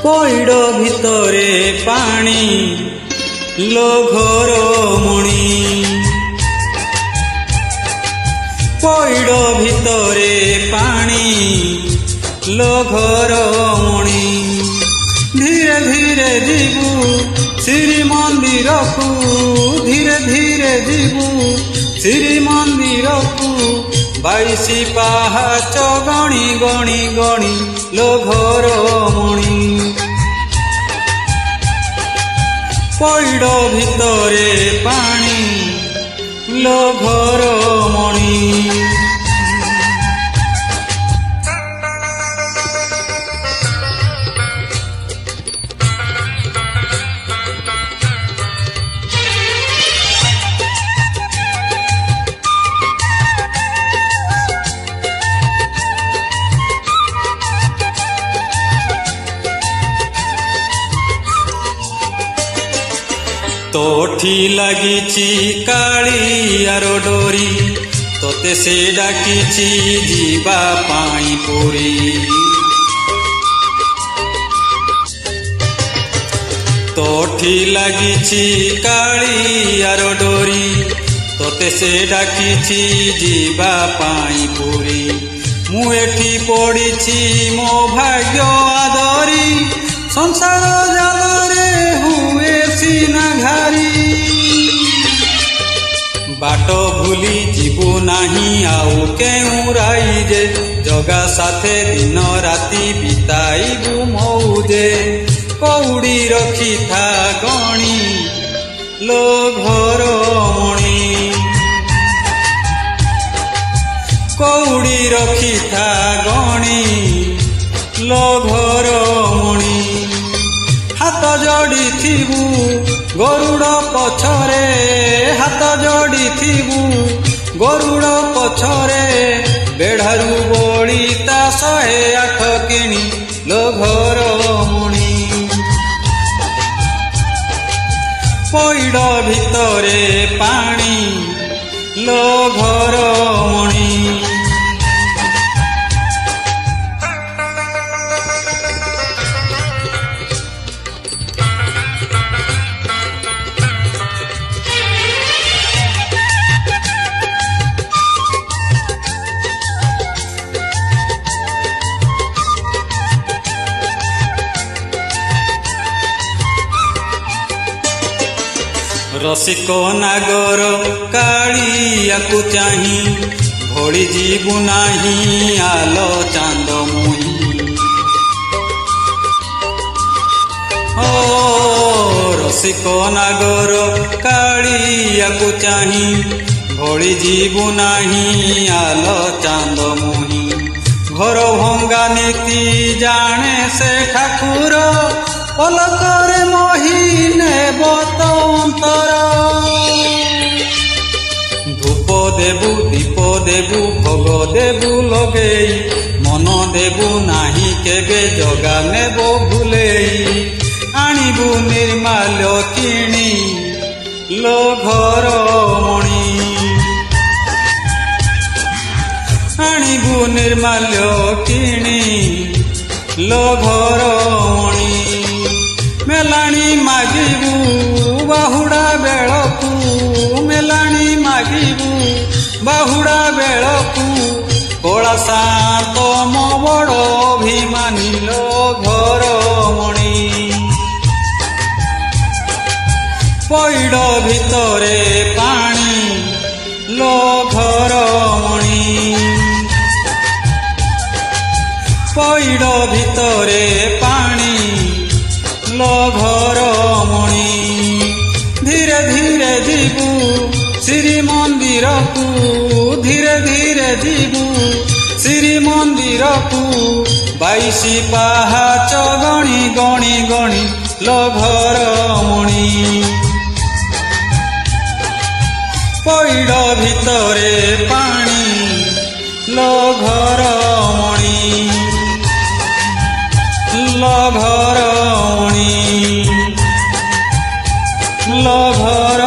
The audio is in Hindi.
ପଇଡ଼ ଭିତରେ ପାଣି ଲୋ ଘର ମଣି, ପଇଡ଼ ଭିତରେ ପାଣି ଲୋ ଘର ମଣି। ଧୀରେ ଧୀରେ ଯିବୁ ଶ୍ରୀମନ୍ଦିରକୁ, ଧୀରେ ଧୀରେ ଯିବୁ ଶ୍ରୀମନ୍ଦିରକୁ, 22 ପାହାଚ ଗଣି ଗଣି ଗଣି ଲୋ ଘର ମଣି। ପଇଡ଼ ଭିତରେ ପାଣି ଲୋ ଘର ମଣି। तोठी लगिची कालियार डोरी, तोते से डाकिची जीवा पाई पुरी। तोठी लगिची कालियार डोरी, तोते से डाकिची जीवा पाई पुरी। मु एठी पड़िछि मो भाग्य आदरी, संसार जालरे हुए सीना घारी। बाट भूली जीवु नाही आउ केउ राइजे, जगा साथे दिन राति बिताइबु मौजे। कौड़ी रखी था गणी लो घर मणी, कौड़ी रखी था गणी लो घर मणी। हाथ जोड़ी थिबु गरुड़ पछरे, हाथ जोड़ी थिबु गरुड़ पछरे, बेढ़ारू बड़ी ता 108 किणी लो घर मणी। पइड भितरे पानी लो घर मणी। रसिक नागर कालियाकु चाही, भोली जीवु नाही आलो चांद मुही। ओ रसिक नागर कालियाकु चाही, भोली जीवु नाही आलो चांद मुही। घर भंगा नीति जाने से ठाकुर, पलकरे मोहिने बतंतर। धूप देबु दीप देबु भोग देबु लगेई, मन देबु नाही केबे जगा नेबो भुलेई। आनिबु निर्माल्य किणी लो घर मणी, आनिबु निर्माल्य किणी लो घर मणी। मेलाणी मागिबु बाहुड़ा बेलकु, मेलाणी मागिबु बाहुड़ा बेलकु, कला सात मो बड़ अभिमानी लो घर मणी। पइड भितरे पानी लो घर मणी, पइड भितरे पानी लो घर मणी। धीरे धीरे जीवु श्रीमंदिरकु, धीरे धीरे जीवु श्रीमंदिरकु, 22 पाहाच गणी गणी गणी लो घर मणी। पइड भितरे पानी लो घर मणी, लो घर मणी, लो घर।